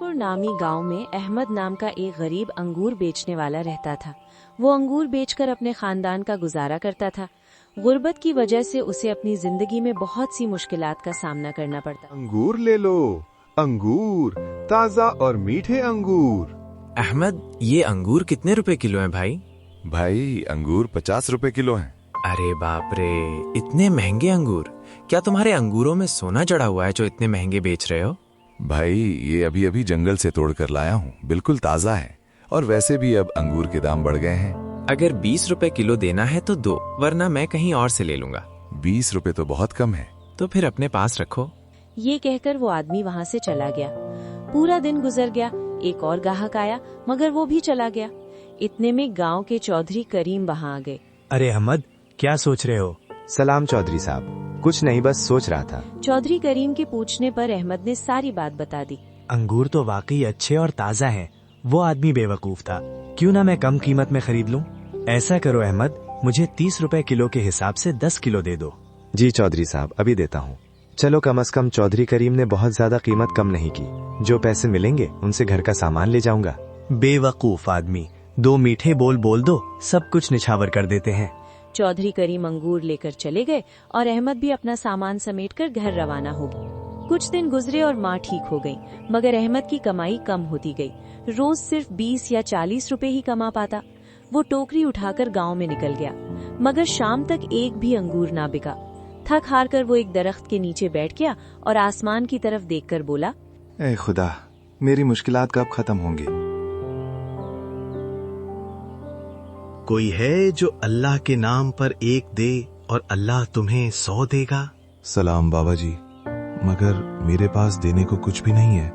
चौधरीपुर नामी गांव में अहमद नाम का एक गरीब अंगूर बेचने वाला रहता था। वो अंगूर बेचकर अपने खानदान का गुजारा करता था। गुर्बत की वजह से उसे अपनी जिंदगी में बहुत सी मुश्किलात का सामना करना पड़ता। अंगूर ले लो, अंगूर, ताजा और मीठे अंगूर। अहमद, ये अंगूर कितने रुपए किलो हैं भाई? भाई अंगूर 50 रुपए किलो हैं। अरे बाप रे, इतने महंगे अंगूर! क्या तुम्हारे अंगूरों में सोना जड़ा हुआ है जो इतने महंगे बेच रहे हो? भाई ये अभी अभी जंगल से तोड़ कर लाया हूँ, बिल्कुल ताजा है। और वैसे भी अब अंगूर के दाम बढ़ गए हैं। अगर 20 रुपए किलो देना है तो दो, वरना मैं कहीं और से ले लूंगा। 20 रुपए तो बहुत कम है। तो फिर अपने पास रखो। ये कहकर वो आदमी वहाँ से चला गया। पूरा दिन गुजर गया, एक और ग्राहक आया मगर वो भी चला गया। इतने में गांव के चौधरी करीम वहाँ आ गए। अरे अहमद, क्या सोच रहे हो? सलाम चौधरी साहब, कुछ नहीं, बस सोच रहा था। चौधरी करीम के पूछने पर अहमद ने सारी बात बता दी। अंगूर तो वाकई अच्छे और ताजा हैं। वो आदमी बेवकूफ था। क्यों ना मैं कम कीमत में खरीद लूं? ऐसा करो अहमद, मुझे 30 रुपए किलो के हिसाब से 10 किलो दे दो। जी चौधरी साहब, अभी देता हूँ। चलो, कम से कम चौधरी करीम ने बहुत ज्यादा कीमत कम नहीं की। जो पैसे मिलेंगे उनसे घर का सामान ले जाऊंगा। बेवकूफ आदमी, 2 मीठे बोल बोल दो, सब कुछ निछावर कर देते हैं। चौधरी करीम अंगूर लेकर चले गए और अहमद भी अपना सामान समेटकर घर रवाना हो गई। कुछ दिन गुजरे और माँ ठीक हो गई, मगर अहमद की कमाई कम होती गई। रोज सिर्फ 20 या 40 रुपए ही कमा पाता। वो टोकरी उठाकर गांव में निकल गया, मगर शाम तक एक भी अंगूर ना बिका। थक हार कर वो एक दरख्त के नीचे बैठ गया और आसमान की तरफ देखकर बोला, ए खुदा, मेरी मुश्किलात कब खत्म होंगी? कोई है जो अल्लाह के नाम पर एक दे और अल्लाह तुम्हें 100 देगा? सलाम बाबा जी, मगर मेरे पास देने को कुछ भी नहीं है,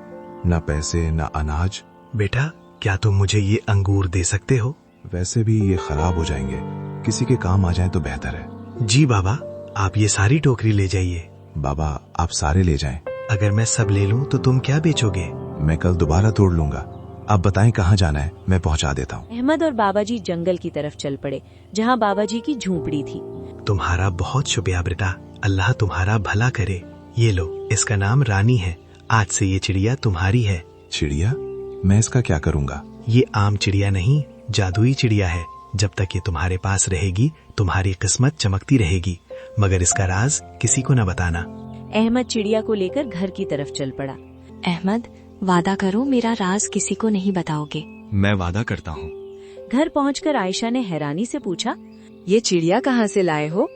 ना पैसे ना अनाज। बेटा, क्या तुम मुझे ये अंगूर दे सकते हो? वैसे भी ये खराब हो जाएंगे, किसी के काम आ जाए तो बेहतर है। जी बाबा, आप ये सारी टोकरी ले जाइए। बाबा आप सारे ले जाएं। अगर मैं सब ले लूं तो तुम क्या बेचोगे? मैं कल दोबारा तोड़ लूंगा। आप बताएं कहाँ जाना है, मैं पहुँचा देता हूँ। अहमद और बाबाजी जंगल की तरफ चल पड़े, जहाँ बाबाजी की झोंपड़ी थी। तुम्हारा बहुत शुक्रिया बेटा, अल्लाह तुम्हारा भला करे। ये लो, इसका नाम रानी है। आज से ये चिड़िया तुम्हारी है। चिड़िया? मैं इसका क्या करूँगा? ये आम चिड़िया नहीं, जादुई चिड़िया है। जब तक ये तुम्हारे पास रहेगी तुम्हारी किस्मत चमकती रहेगी, मगर इसका राज किसी को न बताना। अहमद चिड़िया को लेकर घर की तरफ चल पड़ा। अहमद, वादा करो मेरा राज किसी को नहीं बताओगे। मैं वादा करता हूँ। घर पहुंचकर आयशा ने हैरानी से पूछा, ये चिड़िया कहाँ से लाए हो?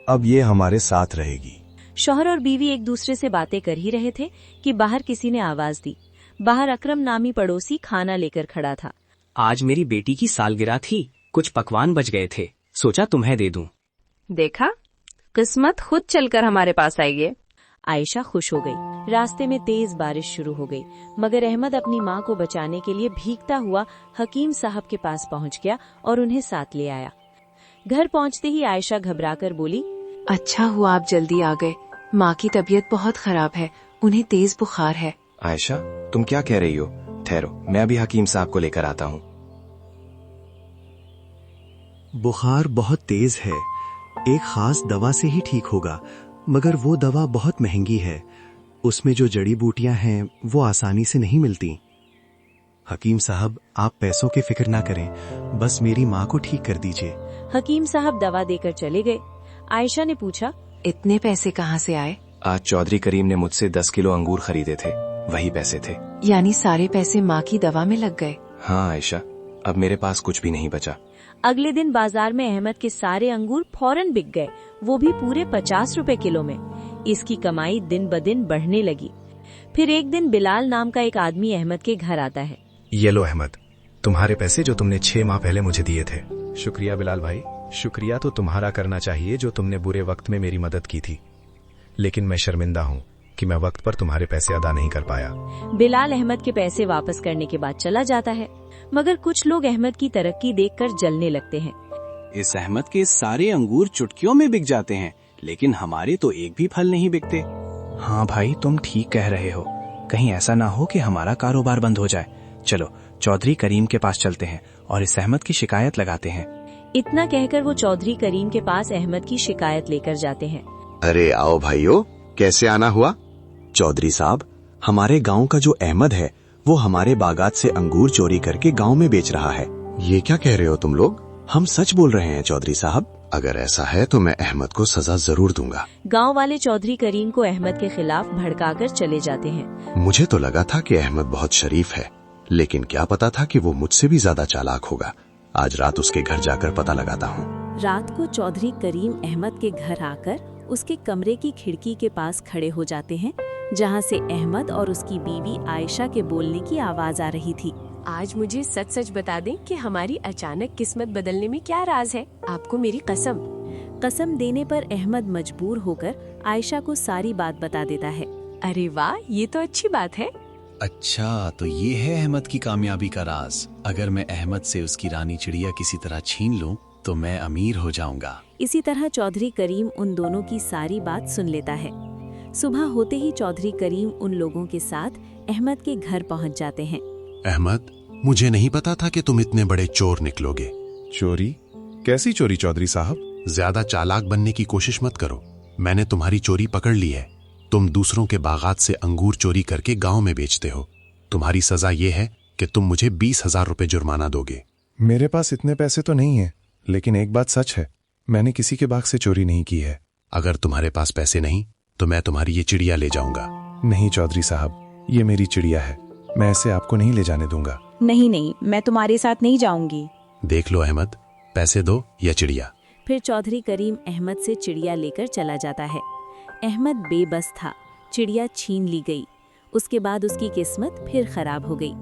अब ये हमारे साथ रहेगी। शौहर और बीवी एक दूसरे से बातें कर ही रहे थे कि बाहर किसी ने आवाज दी। बाहर अकरम नामी पड़ोसी खाना लेकर खड़ा था। आज मेरी बेटी की सालगिरह थी, कुछ पकवान बच गए थे, सोचा तुम्हें दे दूं। देखा, किस्मत खुद चलकर हमारे पास आई है। आयशा खुश हो गई। रास्ते में तेज बारिश शुरू हो गई, मगर अहमद अपनी माँ को बचाने के लिए भीगता हुआ हकीम साहब के पास पहुँच गया और उन्हें साथ ले आया। घर पहुँचते ही आयशा घबराकर बोली, अच्छा हुआ आप जल्दी आ गए। माँ की तबीयत बहुत खराब है, उन्हें तेज बुखार है। आयशा, तुम क्या कह रही हो? ठहरो, मैं अभी हकीम साहब को लेकर आता हूँ। बुखार बहुत तेज है, एक खास दवा से ही ठीक होगा, मगर वो दवा बहुत महंगी है। उसमें जो जड़ी बूटियां हैं वो आसानी से नहीं मिलती। हकीम साहब, आप पैसों की फिक्र ना करें, बस मेरी माँ को ठीक कर दीजिए। हकीम साहब दवा देकर चले गए। आयशा ने पूछा, इतने पैसे कहाँ से आए? आज चौधरी करीम ने मुझसे 10 किलो अंगूर खरीदे थे, वही पैसे थे। यानी सारे पैसे माँ की दवा में लग गए? हाँ आयशा, अब मेरे पास कुछ भी नहीं बचा। अगले दिन बाजार में अहमद के सारे अंगूर फौरन बिक गए, वो भी पूरे 50 रुपए किलो में। इसकी कमाई दिन ब दिन बढ़ने लगी। फिर एक दिन बिलाल नाम का एक आदमी अहमद के घर आता है। ये लो अहमद, तुम्हारे पैसे जो तुमने 6 माह पहले मुझे दिए थे। शुक्रिया बिलाल भाई, शुक्रिया तो तुम्हारा करना चाहिए जो तुमने बुरे वक्त में मेरी मदद की थी, लेकिन मैं शर्मिंदा हूँ कि मैं वक्त पर तुम्हारे पैसे अदा नहीं कर पाया। बिलाल अहमद के पैसे वापस करने के बाद चला जाता है, मगर कुछ लोग अहमद की तरक्की देखकर जलने लगते हैं। इस अहमद के सारे अंगूर चुटकियों में बिक जाते हैं, लेकिन हमारे तो एक भी फल नहीं बिकते। हाँ भाई, तुम ठीक कह रहे हो। कहीं ऐसा ना हो कि हमारा कारोबार बंद हो जाए। चलो चौधरी करीम के पास चलते हैं और इस अहमद की शिकायत लगाते हैं। इतना कहकर वो चौधरी करीम के पास अहमद की शिकायत लेकर जाते हैं। अरे आओ भाइयों, कैसे आना हुआ? चौधरी साहब, हमारे गांव का जो अहमद है वो हमारे बागात से अंगूर चोरी करके गांव में बेच रहा है। ये क्या कह रहे हो तुम लोग? हम सच बोल रहे हैं चौधरी साहब। अगर ऐसा है तो मैं अहमद को सजा जरूर दूंगा। गांव वाले चौधरी करीम को अहमद के खिलाफ भड़काकर चले जाते हैं। मुझे तो लगा था कि अहमद बहुत शरीफ है, लेकिन क्या पता था कि वो मुझसे भी ज्यादा चालाक होगा। आज रात उसके घर जाकर पता लगाता हूँ। रात को चौधरी करीम अहमद के घर आकर उसके कमरे की खिड़की के पास खड़े हो जाते हैं, जहां से अहमद और उसकी बीवी आयशा के बोलने की आवाज आ रही थी। आज मुझे सच सच बता दें कि हमारी अचानक किस्मत बदलने में क्या राज है। आपको मेरी कसम। कसम देने पर अहमद मजबूर होकर आयशा को सारी बात बता देता है। अरे वाह, ये तो अच्छी बात है। अच्छा, तो ये है अहमद की कामयाबी का राज। अगर मैं अहमद से उसकी रानी चिड़िया किसी तरह छीन लूं तो मैं अमीर हो जाऊंगा। इसी तरह चौधरी करीम उन दोनों की सारी बात सुन लेता है। सुबह होते ही चौधरी करीम उन लोगों के साथ अहमद के घर पहुंच जाते हैं। अहमद, मुझे नहीं पता था कि तुम इतने बड़े चोर निकलोगे। चोरी? कैसी चोरी चौधरी साहब? ज्यादा चालाक बनने की कोशिश मत करो। मैंने तुम्हारी चोरी पकड़ ली है। तुम दूसरों के बागात से अंगूर चोरी करके गांव में बेचते हो। तुम्हारी सजा ये है कि तुम मुझे 20,000 रुपए जुर्माना दोगे। मेरे पास इतने पैसे तो नहीं है, लेकिन एक बात सच है, मैंने किसी के बाग से चोरी नहीं की है। अगर तुम्हारे पास पैसे नहीं तो मैं तुम्हारी ये चिड़िया ले जाऊंगा। नहीं चौधरी साहब, ये मेरी चिड़िया है, मैं इसे आपको नहीं ले जाने दूंगा। नहीं नहीं, मैं तुम्हारे साथ नहीं जाऊंगी। देख लो अहमद, पैसे दो या चिड़िया। फिर चौधरी करीम अहमद से चिड़िया लेकर चला जाता है। अहमद बेबस था, चिड़िया छीन ली गई। उसके बाद उसकी किस्मत फिर खराब हो गई।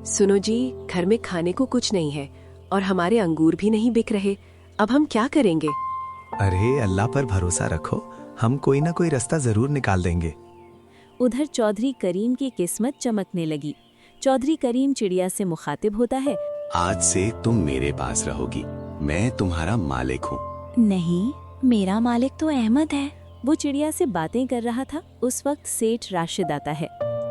सुनो जी, घर में खाने को कुछ नहीं है और हमारे अंगूर भी नहीं बिक रहे। अब हम क्या करेंगे? अरे अल्लाह पर भरोसा रखो, हम कोई ना कोई रास्ता जरूर निकाल देंगे। उधर चौधरी करीम की किस्मत चमकने लगी। चौधरी करीम चिड़िया से मुखातिब होता है। आज से तुम मेरे पास रहोगी, मैं तुम्हारा मालिक हूँ। नहीं, मेरा मालिक तो अहमद है। वो चिड़िया से बातें कर रहा था। उस वक्त सेठ राशिद आता है।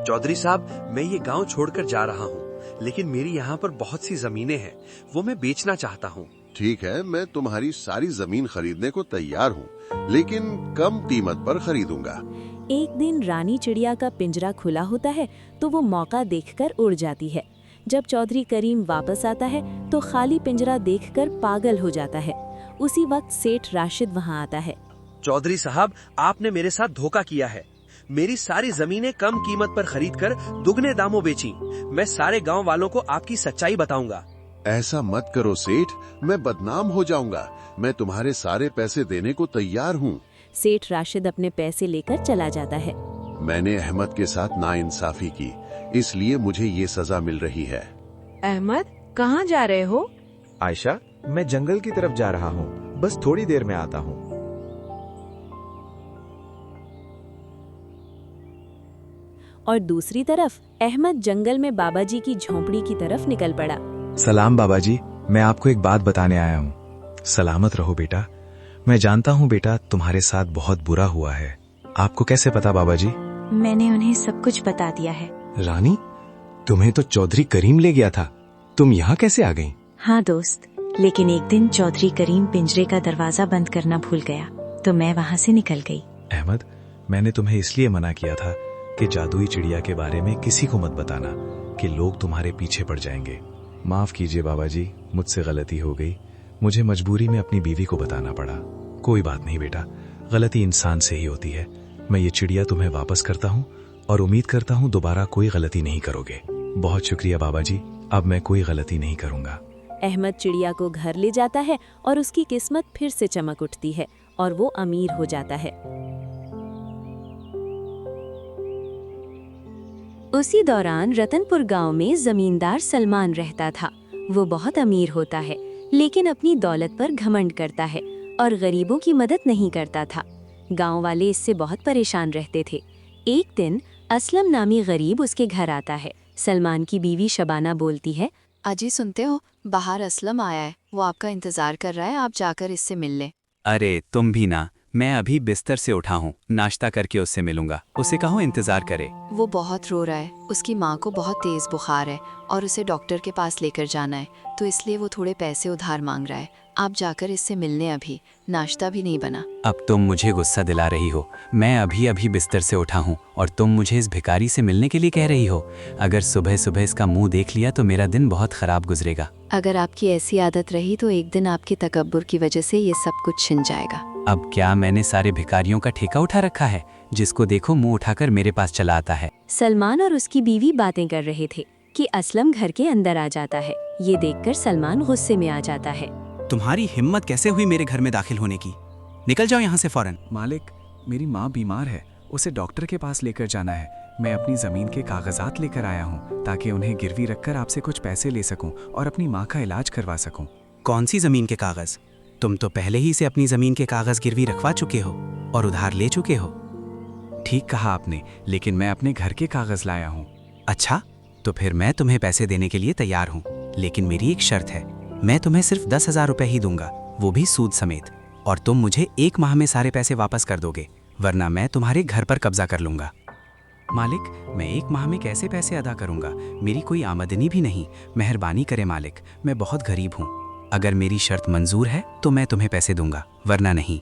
चौधरी साहब, मैं ये गांव छोड़कर जा रहा हूँ, लेकिन मेरी यहाँ पर बहुत सी जमीनें हैं, वो मैं बेचना चाहता हूँ। ठीक है, मैं तुम्हारी सारी जमीन खरीदने को तैयार हूँ, लेकिन कम कीमत पर खरीदूंगा। एक दिन रानी चिड़िया का पिंजरा खुला होता है तो वो मौका देखकर उड़ जाती है। जब चौधरी करीम वापस आता है तो खाली पिंजरा देखकर पागल हो जाता है। उसी वक्त सेठ राशिद वहाँ आता है। चौधरी साहब, आपने मेरे साथ धोखा किया है। मेरी सारी जमीनें कम कीमत पर खरीदकर दुगने दामों बेची। मैं सारे गांव वालों को आपकी सच्चाई बताऊंगा। ऐसा मत करो सेठ, मैं बदनाम हो जाऊंगा। मैं तुम्हारे सारे पैसे देने को तैयार हूँ। सेठ राशिद अपने पैसे लेकर चला जाता है। मैंने अहमद के साथ नाइंसाफी की, इसलिए मुझे ये सजा मिल रही है। अहमद, कहाँ जा रहे हो? आयशा, मैं जंगल की तरफ जा रहा हूँ, बस थोड़ी देर में आता हूँ। और दूसरी तरफ अहमद जंगल में बाबा जी की झोंपड़ी की तरफ निकल पड़ा। सलाम बाबा जी, मैं आपको एक बात बताने आया हूँ। सलामत रहो बेटा। मैं जानता हूँ बेटा, तुम्हारे साथ बहुत बुरा हुआ है। आपको कैसे पता बाबा जी? मैंने उन्हें सब कुछ बता दिया है। रानी, तुम्हें तो चौधरी करीम ले गया था, तुम यहाँ कैसे आ गई? हाँ दोस्त, लेकिन एक दिन चौधरी करीम पिंजरे का दरवाजा बंद करना भूल गया तो मैं वहाँ से निकल गई। अहमद, मैंने तुम्हें इसलिए मना किया था कि जादुई चिड़िया के बारे में किसी को मत बताना, कि लोग तुम्हारे पीछे पड़ जाएंगे। माफ कीजिए बाबा जी, मुझसे गलती हो गई। मुझे मजबूरी में अपनी बीवी को बताना पड़ा। कोई बात नहीं बेटा, गलती इंसान से ही होती है। मैं ये चिड़िया तुम्हें वापस करता हूँ और उम्मीद करता हूँ दोबारा कोई गलती नहीं करोगे। बहुत शुक्रिया बाबा जी, अब मैं कोई गलती नहीं करूँगा। अहमद चिड़िया को घर ले जाता है और उसकी किस्मत फिर से चमक उठती है और वो अमीर हो जाता है। उसी दौरान रतनपुर गांव में जमींदार सलमान रहता था। वो बहुत अमीर होता है, लेकिन अपनी दौलत पर घमंड करता है और गरीबों की मदद नहीं करता था। गांव वाले इससे बहुत परेशान रहते थे। एक दिन असलम नामी गरीब उसके घर आता है। सलमान की बीवी शबाना बोलती है, अजी सुनते हो, बाहर असलम आया है, वो आपका इंतजार कर रहा है, आप जाकर इससे मिल लें। अरे तुम भी ना, मैं अभी बिस्तर से उठा हूँ, नाश्ता करके उससे मिलूंगा। उसे कहो इंतजार करे। वो बहुत रो रहा है, उसकी माँ को बहुत तेज बुखार है और उसे डॉक्टर के पास लेकर जाना है, तो इसलिए वो थोड़े पैसे उधार मांग रहा है। आप जाकर इससे मिलने, अभी नाश्ता भी नहीं बना। अब तुम मुझे गुस्सा दिला रही हो। मैं अभी अभी बिस्तर से उठा हूँ और तुम मुझे इस भिखारी से मिलने के लिए कह रही हो। अगर सुबह सुबह इसका मुंह देख लिया तो मेरा दिन बहुत खराब गुजरेगा। अगर आपकी ऐसी आदत रही तो एक दिन आपके तकब्बुर की वजह से ये सब कुछ छिन जाएगा। अब क्या मैंने सारे भिखारियों का ठेका उठा रखा है? जिसको देखो मुंह उठाकर मेरे पास चला आता है। सलमान और उसकी बीवी बातें कर रहे थे कि असलम घर के अंदर आ जाता है। ये देखकर सलमान गुस्से में आ जाता है। तुम्हारी हिम्मत कैसे हुई मेरे घर में दाखिल होने की? निकल जाओ यहाँ से फौरन। मालिक, मेरी माँ बीमार है, उसे डॉक्टर के पास लेकर जाना है। मैं अपनी जमीन के कागजात लेकर आया हूँ ताकि उन्हें गिरवी रखकर आपसे कुछ पैसे ले सकूं और अपनी माँ का इलाज करवा सकूं। कौन सी जमीन के कागज? तुम तो पहले ही से अपनी जमीन के कागज गिरवी रखवा चुके हो और उधार ले चुके हो। ठीक कहा आपने, लेकिन मैं अपने घर के कागज लाया हूँ। अच्छा, तो फिर मैं तुम्हें पैसे देने के लिए तैयार हूँ, लेकिन मेरी एक शर्त है। मैं तुम्हें सिर्फ 10,000 रुपए ही दूंगा, वो भी सूद समेत, और तुम मुझे 1 माह में सारे पैसे वापस कर दोगे, वरना मैं तुम्हारे घर पर कब्जा कर लूंगा। मालिक, मैं 1 माह में कैसे पैसे अदा करूंगा? मेरी कोई आमदनी भी नहीं। मेहरबानी करें मालिक, मैं बहुत गरीब हूँ। अगर मेरी शर्त मंजूर है तो मैं तुम्हें पैसे दूंगा, वरना नहीं।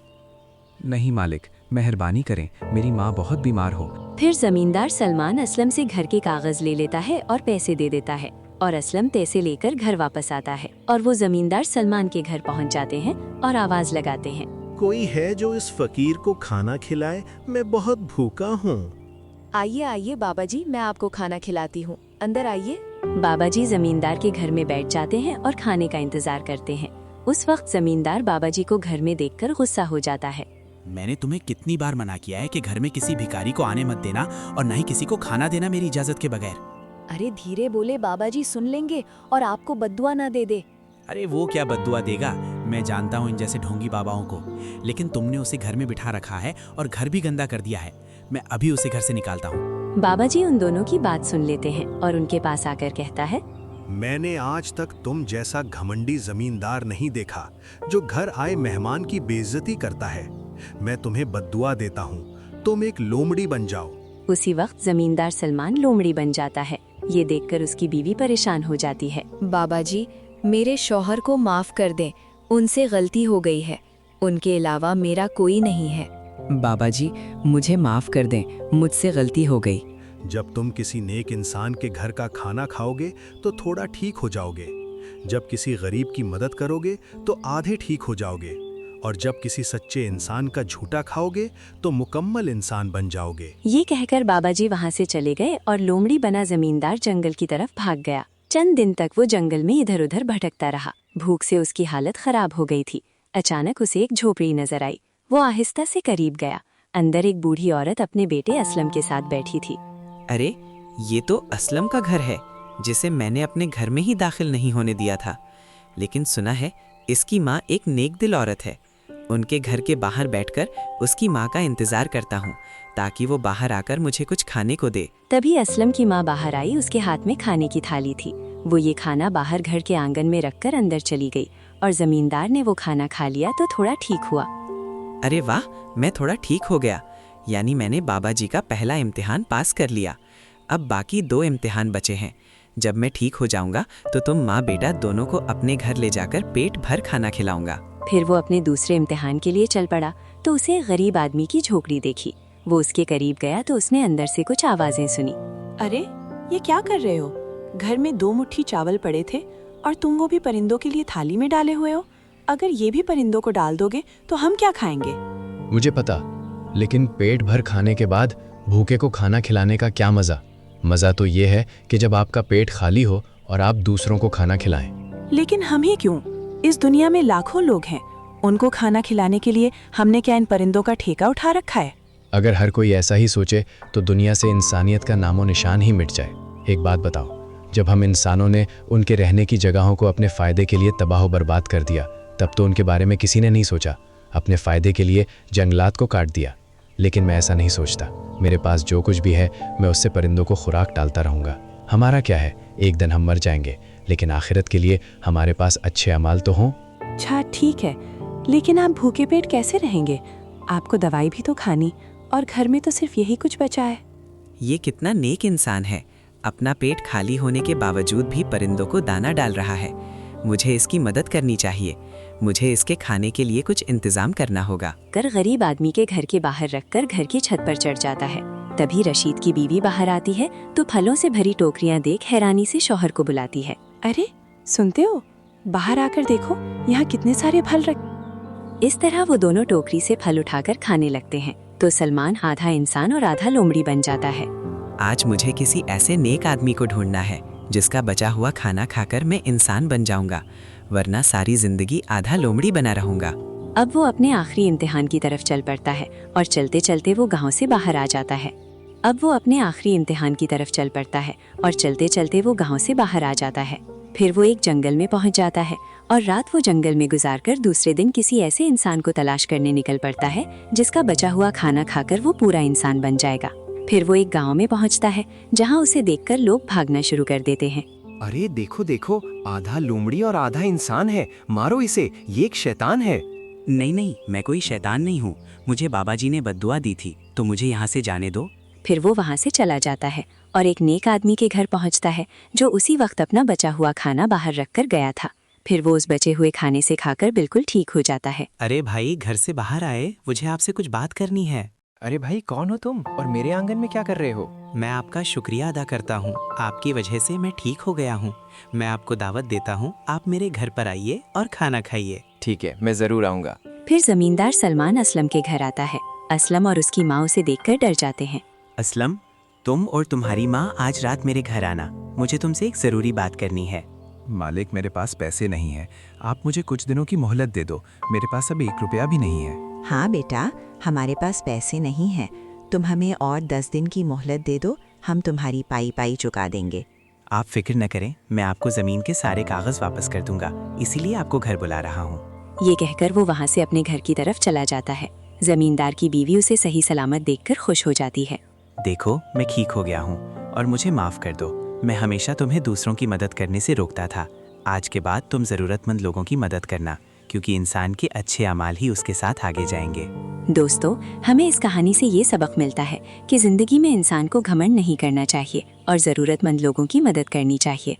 नहीं मालिक, मेहरबानी करें, मेरी माँ बहुत बीमार हो। फिर जमींदार सलमान असलम से घर के कागज ले लेता है और पैसे दे देता है, और असलम पैसे लेकर घर वापस आता है और वो जमींदार सलमान के घर पहुंच जाते हैं और आवाज लगाते हैं, कोई है जो इस फकीर को खाना खिलाए? मैं बहुत भूखा हूँ। आइए आइए बाबा जी, मैं आपको खाना खिलाती हूँ, अंदर आइए। बाबा जी जमींदार के घर में बैठ जाते हैं और खाने का इंतजार करते हैं। उस वक्त जमींदार बाबा जी को घर में देखकर गुस्सा हो जाता है। मैंने तुम्हें कितनी बार मना किया है कि घर में किसी भिखारी को आने मत देना और न ही किसी को खाना देना मेरी इजाजत के बगैर। अरे धीरे बोले, बाबा जी सुन लेंगे और आपको बद्दुआ ना दे दे। अरे वो क्या बद्दुआ देगा, मैं जानता हूँ इन जैसे ढोंगी बाबाओं को। लेकिन तुमने उसे घर में बिठा रखा है और घर भी गंदा कर दिया है। मैं अभी उसे घर से निकालता हूँ। बाबा जी उन दोनों की बात सुन लेते हैं और उनके पास आकर कहता है, मैंने आज तक तुम जैसा घमंडी जमींदार नहीं देखा जो घर आए मेहमान की बेइज्जती करता है। मैं तुम्हें बद्दुआ देता हूँ, तुम एक लोमड़ी बन जाओ। उसी वक्त जमींदार सलमान लोमड़ी बन जाता है। ये देखकर उसकी बीवी परेशान हो जाती है। बाबा जी, मेरे शौहर को माफ कर दें, उनसे गलती हो गई है, उनके अलावा मेरा कोई नहीं है। बाबा जी मुझे माफ कर दें, मुझसे गलती हो गई। जब तुम किसी नेक इंसान के घर का खाना खाओगे तो थोड़ा ठीक हो जाओगे, जब किसी गरीब की मदद करोगे तो आधे ठीक हो जाओगे, और जब किसी सच्चे इंसान का झूठा खाओगे तो मुकम्मल इंसान बन जाओगे। ये कहकर बाबा जी वहाँ से चले गए और लोमड़ी बना जमींदार जंगल की तरफ भाग गया। चंद दिन तक वो जंगल में इधर उधर भटकता रहा। भूख से उसकी हालत खराब हो गई थी। अचानक उसे एक झोपड़ी नजर आई। वो आहिस्ता से करीब गया। अंदर एक बूढ़ी औरत अपने बेटे असलम के साथ बैठी थी। अरे ये तो असलम का घर है, जिसे मैंने अपने घर में ही दाखिल नहीं होने दिया था। लेकिन सुना है इसकी माँ एक नेक दिल औरत है। उनके घर के बाहर बैठकर उसकी माँ का इंतजार करता हूँ ताकि वो बाहर आकर मुझे कुछ खाने को दे। तभी असलम की माँ बाहर आई। उसके हाथ में खाने की थाली थी। वो ये खाना बाहर घर के आंगन में रखकर अंदर चली गई और जमींदार ने वो खाना खा लिया तो थोड़ा ठीक हुआ। अरे वाह, मैं थोड़ा ठीक हो गया, यानी मैंने बाबा जी का पहला इम्तिहान पास कर लिया। अब बाकी 2 इम्तिहान बचे हैं। जब मैं ठीक हो जाऊंगा तो तुम माँ बेटा दोनों को अपने घर ले जाकर पेट भर खाना खिलाऊंगा। फिर वो अपने दूसरे इम्तिहान के लिए चल पड़ा तो उसे एक गरीब आदमी की झोपड़ी देखी। वो उसके करीब गया तो उसने अंदर से कुछ आवाजें सुनी। अरे ये क्या कर रहे हो? घर में 2 मुट्ठी चावल पड़े थे और तुम वो भी परिंदों के लिए थाली में डाले हुए हो। अगर ये भी परिंदों को डाल दोगे तो हम क्या खाएंगे? मुझे पता, लेकिन पेट भर खाने के बाद भूखे को खाना खिलाने का क्या मजा? मजा तो ये है कि जब आपका पेट खाली हो और आप दूसरों को खाना खिलाएं। लेकिन हम ही क्यों? इस दुनिया में लाखों लोग हैं। उनको खाना खिलाने के लिए हमने क्या इन परिंदों का ठेका उठा रखा है? अगर हर कोई ऐसा ही सोचे तो दुनिया से इंसानियत का नामो निशान ही मिट जाए। एक बात बताओ, जब हम इंसानों ने उनके रहने की जगहों को अपने फायदे के लिए तबाह बर्बाद कर दिया, तब तो उनके बारे में किसी ने नहीं सोचा। अपने फायदे के लिए जंगलात को काट दिया। लेकिन मैं ऐसा नहीं सोचता। मेरे पास जो कुछ भी है मैं उससे परिंदों को खुराक डालता रहूंगा। हमारा क्या है, एक दिन हम मर जाएंगे, लेकिन आखिरत के लिए हमारे पास अच्छे अमाल तो हों। अच्छा ठीक है, लेकिन आप भूखे पेट कैसे रहेंगे? आपको दवाई भी तो खानी, और घर में तो सिर्फ यही कुछ बचा है। ये कितना नेक इंसान है, अपना पेट खाली होने के बावजूद भी परिंदों को दाना डाल रहा है। मुझे इसकी मदद करनी चाहिए। मुझे इसके खाने के लिए कुछ इंतजाम करना होगा। कर गरीब आदमी के घर के बाहर रखकर घर की छत पर चढ़ जाता है। तभी रशीद की बीवी बाहर आती है तो फलों से भरी टोकरियां देख हैरानी से शौहर को बुलाती है। अरे सुनते हो, बाहर आकर देखो, यहाँ कितने सारे फल रख। इस तरह वो दोनों टोकरी से फल उठाकर खाने लगते हैं तो सलमान आधा इंसान और आधा लोमड़ी बन जाता है। आज मुझे किसी ऐसे नेक आदमी को ढूंढना है जिसका बचा हुआ खाना खाकर मैं इंसान बन जाऊंगा, वरना सारी जिंदगी आधा लोमड़ी बना रहूंगा। अब वो अपने आखिरी इम्तिहान की तरफ चल पड़ता है और चलते चलते वो गांव से बाहर आ जाता है। फिर वो एक जंगल में पहुंच जाता है और रात वो जंगल में गुजारकर दूसरे दिन किसी ऐसे इंसान को तलाश करने निकल पड़ता है जिसका बचा हुआ खाना खाकर वो पूरा इंसान बन जाएगा। फिर वो एक गांव में पहुंचता है जहां उसे देखकर लोग भागना शुरू कर देते हैं। अरे देखो देखो, आधा लोमड़ी और आधा इंसान है, मारो इसे, ये एक शैतान है। नहीं नहीं, मैं कोई शैतान नहीं हूँ। मुझे बाबा जी ने बद्दुआ दी थी, तो मुझे यहाँ से जाने दो। फिर वो वहाँ से चला जाता है और एक नेक आदमी के घर पहुँचता है जो उसी वक्त अपना बचा हुआ खाना बाहर रख कर गया था। फिर वो उस बचे हुए खाने से खाकर बिल्कुल ठीक हो जाता है। अरे भाई, घर से बाहर आए, मुझे आपसे कुछ बात करनी है। अरे भाई, कौन हो तुम और मेरे आंगन में क्या कर रहे हो? मैं आपका शुक्रिया अदा करता हूँ, आपकी वजह से मैं ठीक हो गया हूँ। मैं आपको दावत देता हूँ, आप मेरे घर पर आइए और खाना खाइए। ठीक है, मैं जरूर आऊँगा। फिर जमींदार सलमान असलम के घर आता है। असलम और उसकी माँ उसे देखकर डर जाते हैं। असलम, तुम और तुम्हारी माँ आज रात मेरे घर आना, मुझे तुमसे एक जरूरी बात करनी है। मालिक, मेरे पास पैसे नहीं हैं, आप मुझे कुछ दिनों की मोहलत दे दो। मेरे पास अब 1 रुपया भी नहीं है। हाँ बेटा, हमारे पास पैसे नहीं हैं, तुम हमें और 10 दिन की मोहलत दे दो, हम तुम्हारी पाई पाई चुका देंगे। आप फिक्र न करें, मैं आपको जमीन के सारे कागज वापस कर दूंगा, इसीलिए आपको घर बुला रहा हूँ। ये कहकर वो वहाँ से अपने घर की तरफ चला जाता है। जमींदार की बीवी उसे सही सलामत देखकर खुश हो जाती है। देखो, मैं ठीक हो गया हूँ और मुझे माफ कर दो। मैं हमेशा तुम्हें दूसरों की मदद करने से रोकता था। आज के बाद तुम जरूरतमंद लोगों की मदद करना, क्योंकि इंसान के अच्छे अमाल ही उसके साथ आगे जाएंगे। दोस्तों, हमें इस कहानी से ये सबक मिलता है कि जिंदगी में इंसान को घमंड नहीं करना चाहिए और जरूरतमंद लोगों की मदद करनी चाहिए।